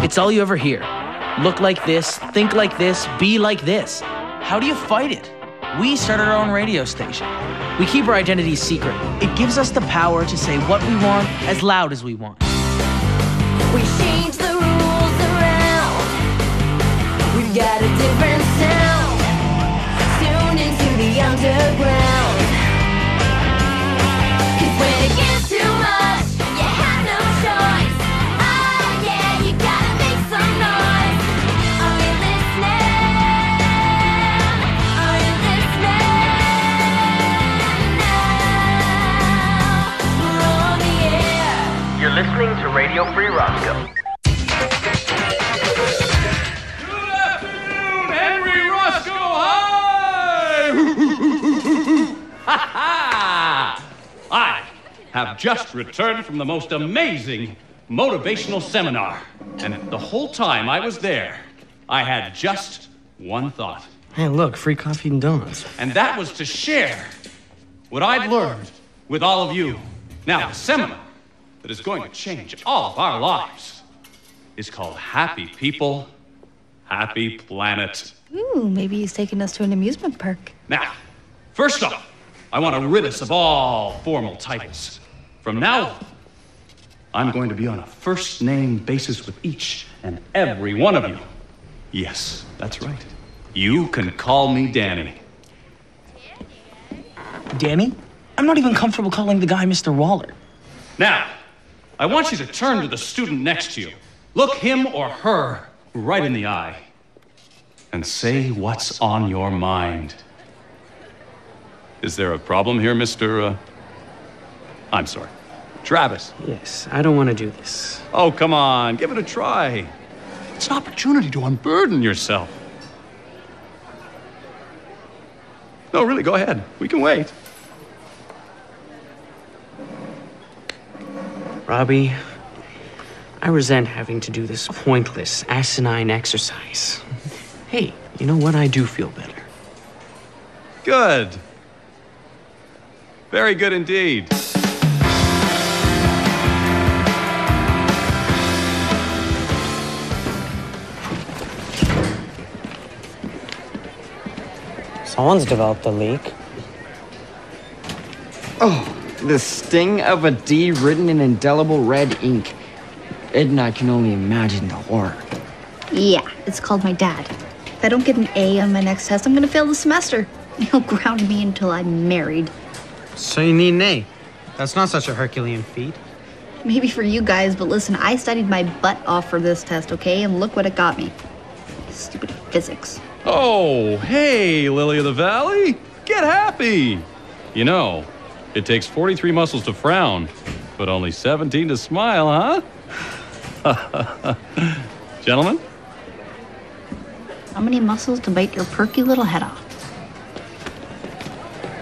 It's all you ever hear. Look like this, think like this, be like this. How do you fight it? We started our own radio station. We keep our identities secret. It gives us the power to say what we want as loud as we want. We change the rules around. We've got a different sound. Tune into the underground. 'Cause when it gets too much, you have no choice. Oh yeah, you gotta make some noise. Are you listening? Are you listening? Now we're on the air. You're listening to Radio Free Roscoe. Good afternoon, Henry Roscoe High! I have just returned from the most amazing motivational seminar. And the whole time I was there, I had just one thought. Hey, look, free coffee and donuts. And that was to share what I'd learned with all of you. Now, the seminar that is going to change all of our lives is called Happy People, Happy Planet. Ooh, maybe he's taking us to an amusement park. Now, first off, I want to rid us of all formal titles. From now on, I'm going to be on a first-name basis with each and every one of you. Yes, that's right. You can call me Danny. Danny? I'm not even comfortable calling the guy Mr. Waller. Now, I want you to turn to the student next to you. Look him or her right in the eye and say what's on your mind. Is there a problem here, Mr. I'm sorry, Travis? Yes, I don't want to do this. Oh, come on, give it a try. It's an opportunity to unburden yourself. No, really, go ahead. We can wait. Robbie, I resent having to do this pointless, asinine exercise. Hey, you know what? I do feel better. Good. Very good indeed. Someone's developed a leak. Oh, the sting of a D written in indelible red ink. Ed and I can only imagine the horror. Yeah, it's called my dad. If I don't get an A on my next test, I'm gonna fail the semester. He'll ground me until I'm married. So you need an A. That's not such a Herculean feat. Maybe for you guys, but listen, I studied my butt off for this test, okay? And look what it got me. Stupid physics. Oh, hey, Lily of the Valley. Get happy. You know, it takes 43 muscles to frown, but only 17 to smile, huh? Gentlemen? How many muscles to bite your perky little head off?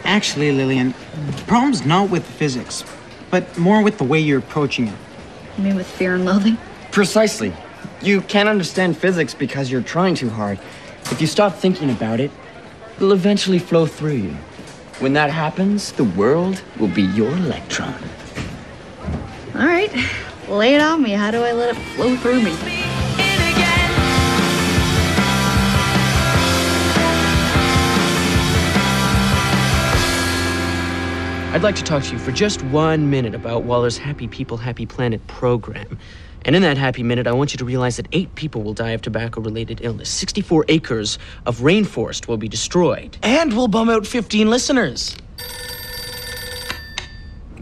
Actually, Lillian, the problem's not with the physics, but more with the way you're approaching it. You mean with fear and loathing? Precisely. You can't understand physics because you're trying too hard. If you stop thinking about it, it'll eventually flow through you. When that happens, the world will be your electron. All right, lay it on me. How do I let it flow through me? I'd like to talk to you for just 1 minute about Waller's Happy People, Happy Planet program. And in that happy minute, I want you to realize that 8 people will die of tobacco-related illness. 64 acres of rainforest will be destroyed. And we'll bum out 15 listeners.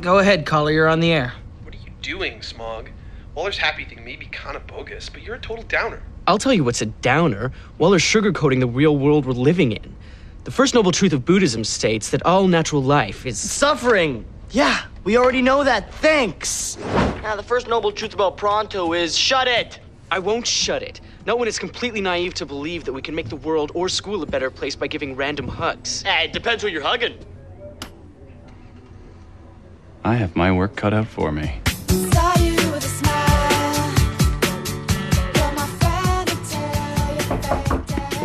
Go ahead, caller, you're on the air. What are you doing, Smog? Waller's happy thing may be kind of bogus, but you're a total downer. I'll tell you what's a downer. Waller's sugarcoating the real world we're living in. The first noble truth of Buddhism states that all natural life is suffering. Yeah, we already know that. Thanks. Now, the first noble truth about Pronto is shut it. I won't shut it. Not when it's completely naive to believe that we can make the world or school a better place by giving random hugs. It depends who you're hugging. I have my work cut out for me.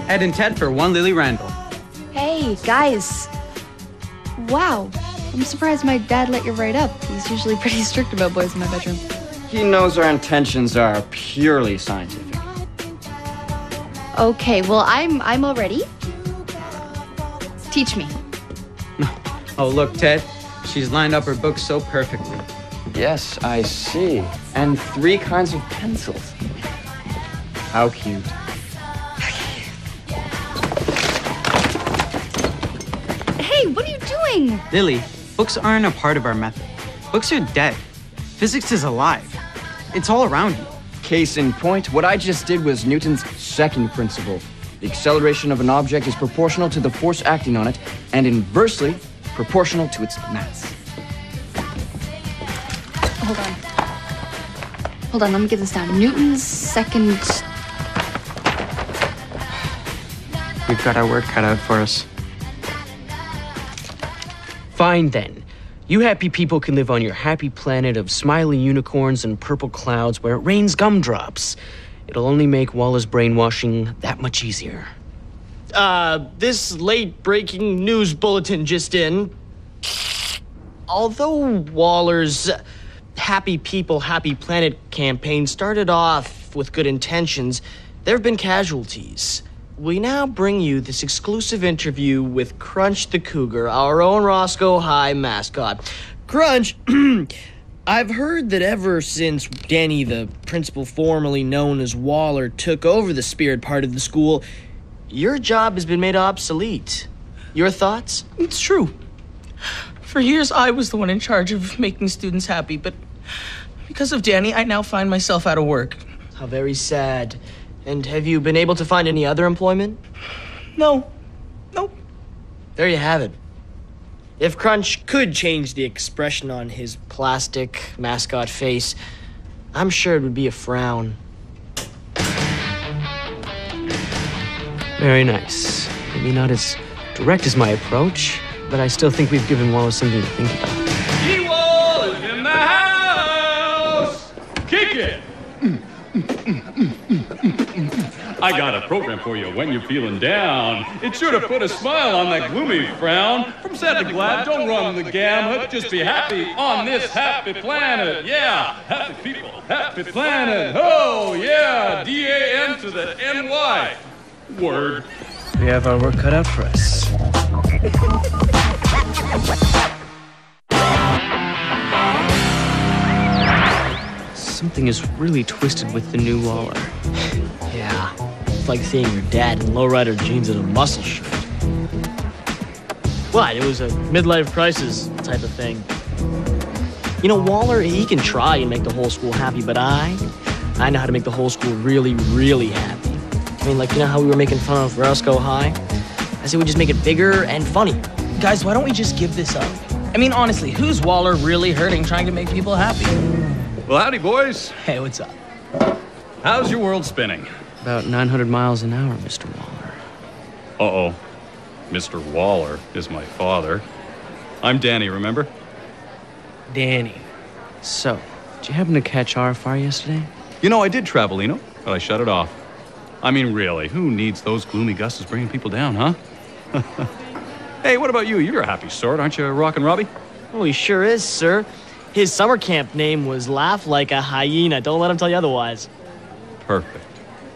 Ed and Ted for one Lily Randall. Hey, guys. Wow. I'm surprised my dad let you write up. He's usually pretty strict about boys in my bedroom. He knows our intentions are purely scientific. Okay, well, I'm all ready. Teach me. Oh, look, Ted. She's lined up her books so perfectly. Yes, I see. And 3 kinds of pencils. How cute. Hey, what are you doing? Lily, books aren't a part of our method. Books are dead. Physics is alive. It's all around you. Case in point, what I just did was Newton's second principle. The acceleration of an object is proportional to the force acting on it, and inversely proportional to its mass. Hold on, let me get this down. Newton's second... We've got our work cut out for us. Fine then. You happy people can live on your happy planet of smiling unicorns and purple clouds where it rains gumdrops. It'll only make Waller's brainwashing that much easier. This late-breaking news bulletin just in. Although Waller's Happy People, Happy Planet campaign started off with good intentions, there have been casualties. We now bring you this exclusive interview with Crunch the Cougar, our own Roscoe High mascot. Crunch, I've heard that ever since Danny, the principal formerly known as Waller, took over the spirit part of the school, your job has been made obsolete. Your thoughts? It's true. For years, I was the one in charge of making students happy, but because of Danny, I now find myself out of work. How very sad. And have you been able to find any other employment? No. Nope. There you have it. If Crunch could change the expression on his plastic mascot face, I'm sure it would be a frown. Very nice. Maybe not as direct as my approach, but I still think we've given Wallace something to think about. D-Wall is in the house! Kick it! I got a program for you when you're feeling down. It's sure to put a smile on that gloomy frown. From sad to glad, don't run the gamut. Just be happy on this happy planet. Yeah, happy people, happy planet. Oh, yeah, D-A-N to the N-Y. Word. We have our work cut out for us. Something is really twisted with the new Waller. Yeah, it's like seeing your dad in lowrider jeans and a muscle shirt. What? It was a midlife crisis type of thing. You know, Waller, he can try and make the whole school happy, but I know how to make the whole school really, really happy. I mean, like, you know how we were making fun of Roscoe High? I say we just make it bigger and funny. Guys, why don't we just give this up? I mean, honestly, who's Waller really hurting trying to make people happy? Well, howdy, boys. Hey, what's up? How's your world spinning? About 900 miles an hour, Mr. Waller. Uh-oh. Mr. Waller is my father. I'm Danny, remember? Danny. So, did you happen to catch RFR yesterday? You know, I did travel, but I shut it off. I mean, really, who needs those gloomy gusts bringing people down, huh? Hey, what about you? You're a happy sort, aren't you, Rockin' Robbie? Oh, he sure is, sir. His summer camp name was Laugh Like a Hyena. Don't let him tell you otherwise. Perfect.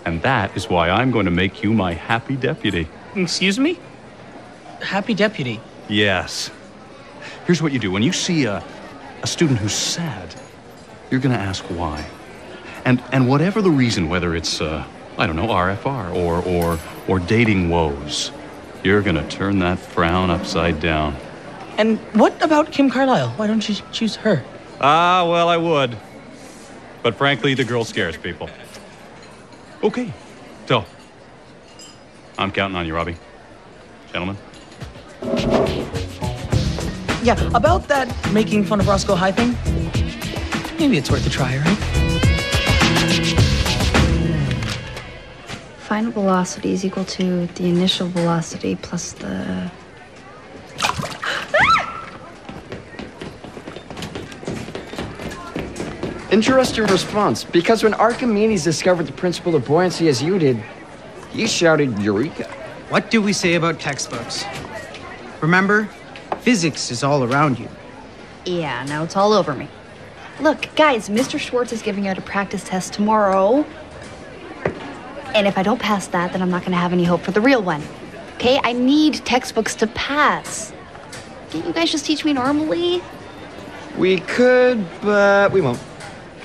And that is why I'm going to make you my happy deputy. Excuse me? Happy deputy? Yes. Here's what you do. When you see a student who's sad, you're going to ask why. And whatever the reason, whether it's, I don't know, RFR or dating woes, you're going to turn that frown upside down. And what about Kim Carlisle? Why don't you choose her? Ah, well, I would. But frankly, the girl scares people. Okay. So, I'm counting on you, Robbie. Gentlemen. Yeah, about that making fun of Roscoe High thing, maybe it's worth a try, right? Final velocity is equal to the initial velocity plus the... Interesting response, because when Archimedes discovered the principle of buoyancy as you did, he shouted, Eureka. What do we say about textbooks? Remember, physics is all around you. Yeah, now it's all over me. Look, guys, Mr. Schwartz is giving out a practice test tomorrow. And if I don't pass that, then I'm not going to have any hope for the real one. Okay? I need textbooks to pass. Can't you guys just teach me normally? We could, but we won't.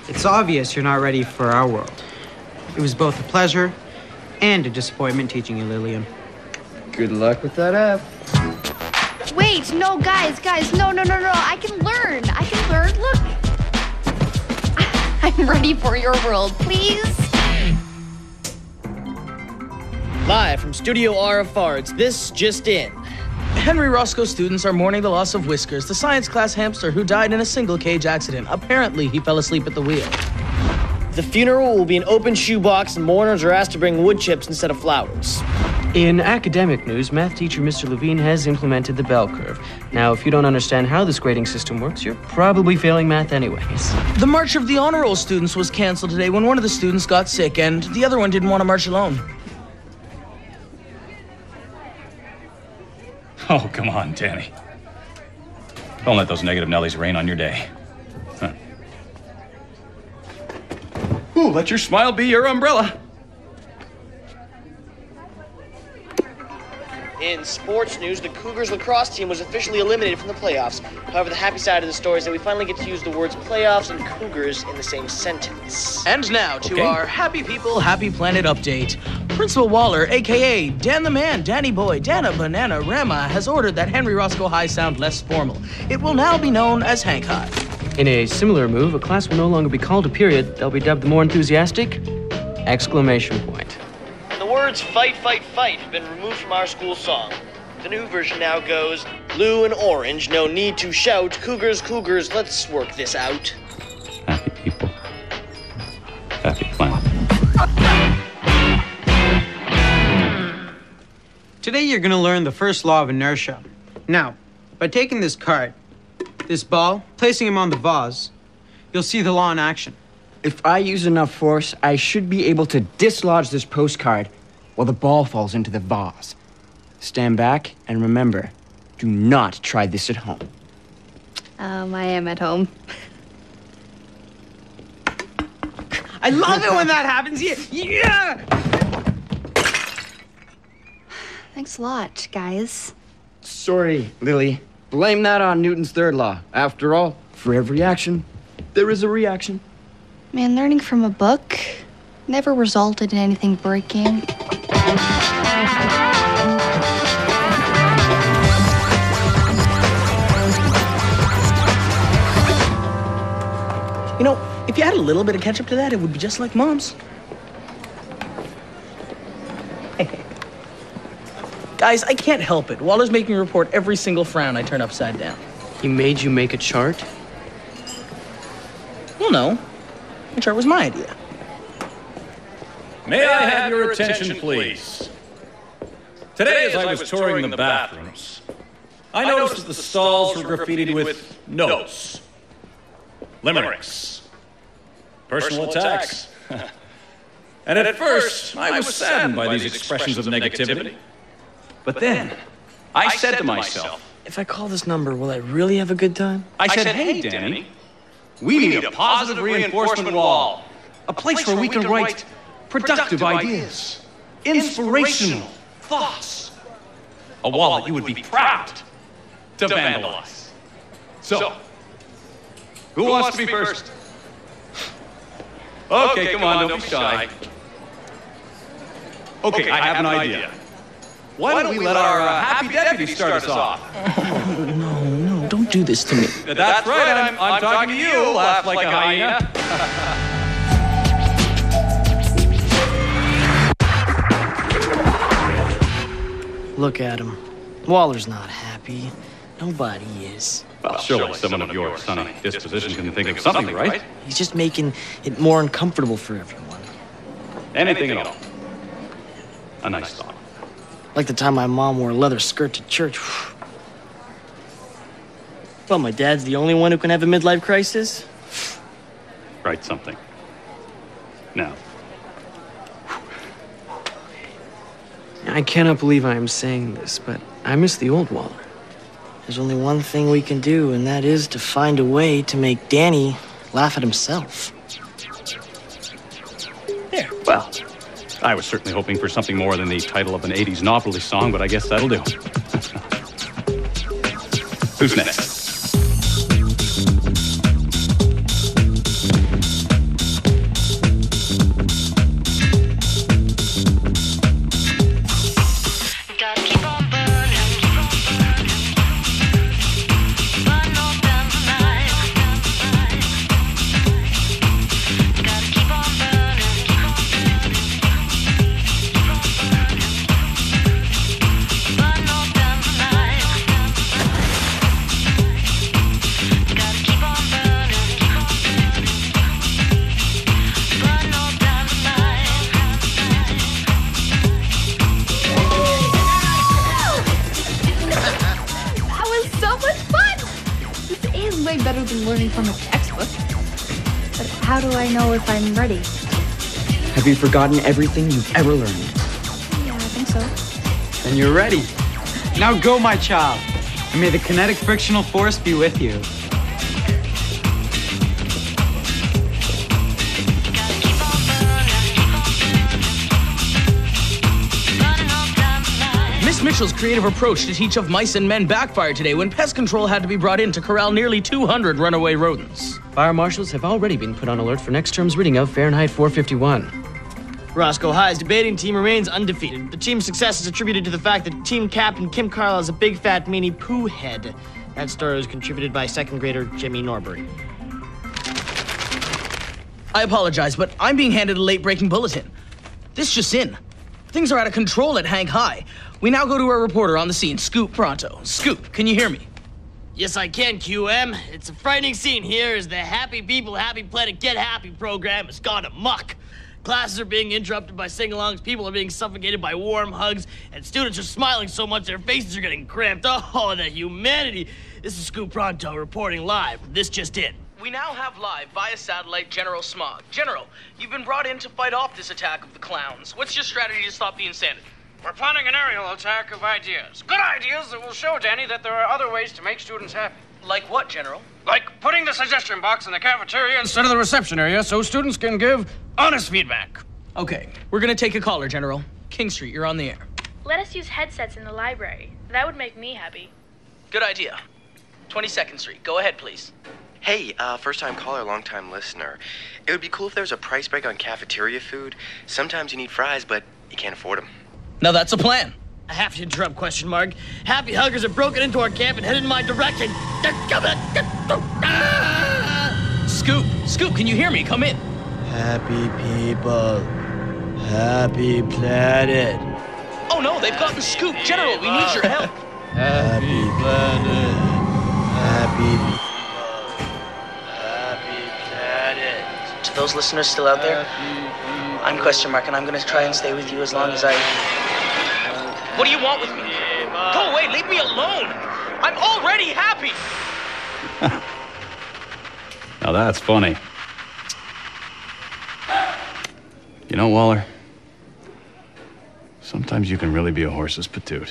It's obvious you're not ready for our world. It was both a pleasure and a disappointment teaching you, Lillian. Good luck with that app. Wait, no, guys, no. I can learn. Look. I'm ready for your world, please. Live from Studio R of Farts, this just in. Henry Roscoe students are mourning the loss of Whiskers, the science class hamster who died in a single cage accident. Apparently, he fell asleep at the wheel. The funeral will be an open shoebox, and mourners are asked to bring wood chips instead of flowers. In academic news, math teacher Mr. Levine has implemented the bell curve. Now, if you don't understand how this grading system works, you're probably failing math anyways. The March of the Honor Roll students was canceled today when one of the students got sick and the other one didn't want to march alone. Oh, come on, Danny. Don't let those negative Nellies rain on your day. Huh. Ooh, let your smile be your umbrella. In sports news, the Cougars lacrosse team was officially eliminated from the playoffs. However, the happy side of the story is that we finally get to use the words playoffs and Cougars in the same sentence. And now to our Happy People, Happy Planet update. Principal Waller, a.k.a. Dan the Man, Danny Boy, Dana Banana Rama, has ordered that Henry Roscoe High sound less formal. It will now be known as Hank High. In a similar move, a class will no longer be called a period. They'll be dubbed the more enthusiastic exclamation point. And the words fight, fight, fight have been removed from our school song. The new version now goes, blue and orange, no need to shout, Cougars, Cougars, let's work this out. Happy people. Happy planet. Today you're going to learn the first law of inertia. Now, by taking this card, this ball, placing him on the vase, you'll see the law in action. If I use enough force, I should be able to dislodge this postcard while the ball falls into the vase. Stand back and remember, do not try this at home. I am at home. I love it when that happens. Yeah! Thanks a lot, guys. Sorry, Lily. Blame that on Newton's third law. After all, for every action, there is a reaction. Man, learning from a book never resulted in anything breaking. You know, if you add a little bit of ketchup to that, it would be just like Mom's. Guys, I can't help it. Waller's making me report every single frown I turn upside down. He made you make a chart? Well, no. The chart was my idea. May I have your attention, please? Today, as I was touring the bathrooms, I noticed that the stalls were graffitied with notes, limericks, personal attacks. And at first, I was saddened by these expressions of negativity. But then, I said to myself, If I call this number, will I really have a good time? I said, hey, Danny, we need a positive reinforcement wall. A place where we can write productive ideas, inspirational thoughts. A wall that you would be proud to vandalize. So, who wants to be first? Okay, come on, don't be shy. Okay, I have an idea. Why don't we let our happy deputy start us off? No, don't do this to me. That's right, I'm talking to you, laugh like a hyena. Look at him. Waller's not happy. Nobody is. Well, surely someone of your sunny disposition can think of something, right? He's just making it more uncomfortable for everyone. Anything at all. A nice thought. Like the time my mom wore a leather skirt to church. Well, my dad's the only one who can have a midlife crisis. Write something. Now. I cannot believe I am saying this, but I miss the old Waller. There's only one thing we can do, and that is to find a way to make Danny laugh at himself. There, well, I was certainly hoping for something more than the title of an 80s novelty song, but I guess that'll do. Who's next? Better than learning from a textbook. But how do I know if I'm ready? Have you forgotten everything you've ever learned? Yeah, I think so. Then you're ready. Now go, my child. And may the kinetic frictional force be with you. Miss Mitchell's creative approach to teach of mice and men backfired today when pest control had to be brought in to corral nearly 200 runaway rodents. Fire marshals have already been put on alert for next term's reading of Fahrenheit 451. Roscoe High's debating team remains undefeated. The team's success is attributed to the fact that team captain Kim Carlisle is a big fat meanie poo head. That story was contributed by second grader Jimmy Norbury. I apologize, but I'm being handed a late-breaking bulletin. This just in. Things are out of control at Hank High. We now go to our reporter on the scene, Scoop Pronto. Scoop, can you hear me? Yes, I can, QM. It's a frightening scene here as the Happy People, Happy Planet, Get Happy program has gone amok. Classes are being interrupted by sing-alongs, people are being suffocated by warm hugs, and students are smiling so much their faces are getting cramped. Oh, the humanity. This is Scoop Pronto reporting live. This just in. We now have live via satellite General Smog. General, you've been brought in to fight off this attack of the clowns. What's your strategy to stop the insanity? We're planning an aerial attack of ideas. Good ideas that will show Danny that there are other ways to make students happy. Like what, General? Like putting the suggestion box in the cafeteria instead of the reception area so students can give honest feedback. Okay, we're gonna take a caller, General. King Street, you're on the air. Let us use headsets in the library. That would make me happy. Good idea. 22nd Street, go ahead, please. Hey, first-time caller, long-time listener. It would be cool if there was a price break on cafeteria food. Sometimes you need fries, but you can't afford them. Now that's a plan. I have to interrupt, question mark. Happy huggers have broken into our camp and headed in my direction. They're coming. Scoop, can you hear me? Come in. Happy people, happy planet. Oh no, they've gotten Scoop. General, we need your help. Happy planet, happy people, happy planet. To those listeners still out there, I'm question mark, and I'm gonna try and stay with you as long as I... What do you want with me? Go away, leave me alone. I'm already happy. Now that's funny. You know, Waller, sometimes you can really be a horse's patoot.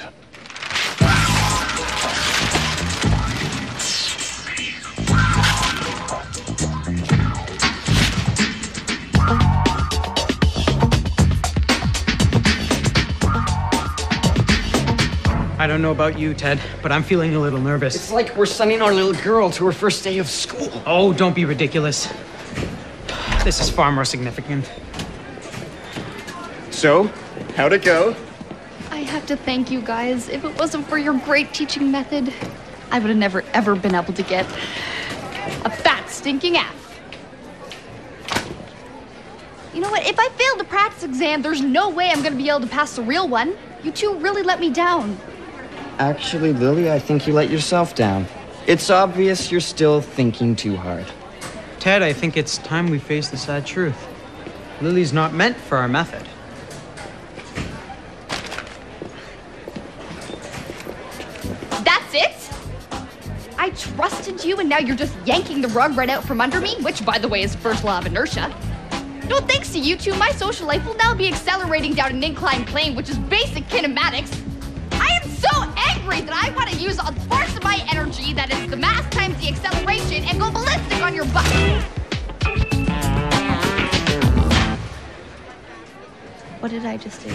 I don't know about you, Ted, but I'm feeling a little nervous. It's like we're sending our little girl to her first day of school. Oh, don't be ridiculous. This is far more significant. So, how'd it go? I have to thank you guys. If it wasn't for your great teaching method, I would have never, ever been able to get a fat, stinking F. You know what? If I failed the practice exam, there's no way I'm gonna be able to pass the real one. You two really let me down. Actually, Lily, I think you let yourself down. It's obvious you're still thinking too hard. Ted, I think it's time we face the sad truth. Lily's not meant for our method. That's it? I trusted you and now you're just yanking the rug right out from under me, which, by the way, is first law of inertia. No, thanks to you two, my social life will now be accelerating down an inclined plane, which is basic kinematics. I am so angry that I want to use a force of my energy, that is the mass times the acceleration, and go ballistic on your butt. What did I just do?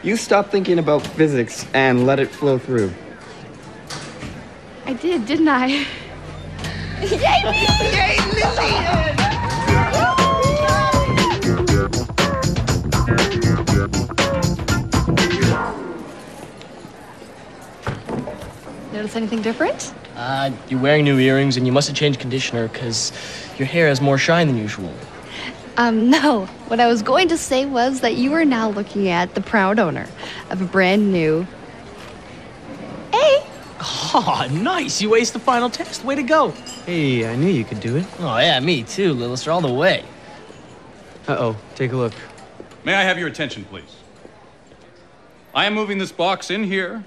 You stop thinking about physics and let it flow through. I did, didn't I? Yay, me! Yay, Lily! Notice anything different? You're wearing new earrings and you must have changed conditioner because your hair has more shine than usual. No. What I was going to say was that you are now looking at the proud owner of a brand new... Hey! Oh, nice. You aced the final test. Way to go. Hey, I knew you could do it. Oh, yeah, me too, Lillister, all the way. Uh-oh, take a look. May I have your attention, please? I am moving this box in here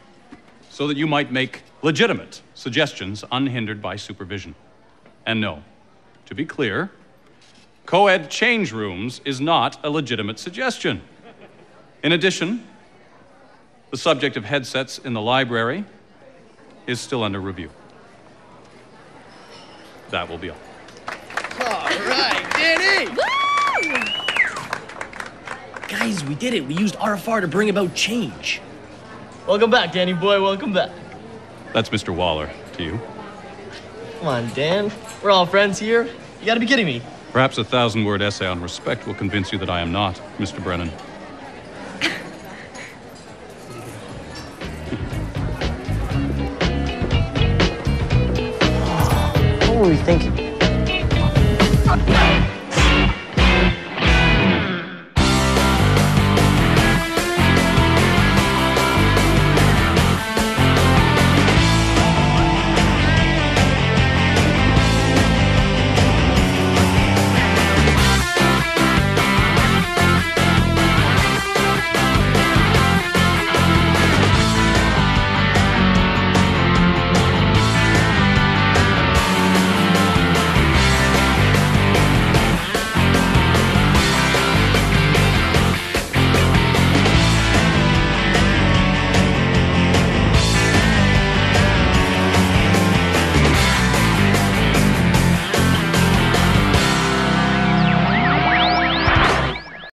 so that you might make legitimate suggestions unhindered by supervision. And no, to be clear, co-ed change rooms is not a legitimate suggestion. In addition, the subject of headsets in the library is still under review. That will be all. All right, Danny! Woo! Guys, we did it. We used RFR to bring about change. Welcome back, Danny boy. Welcome back. That's Mr. Waller to you. Come on, Dan. We're all friends here. You gotta be kidding me. Perhaps a 1,000-word essay on respect will convince you that I am not, Mr. Brennan.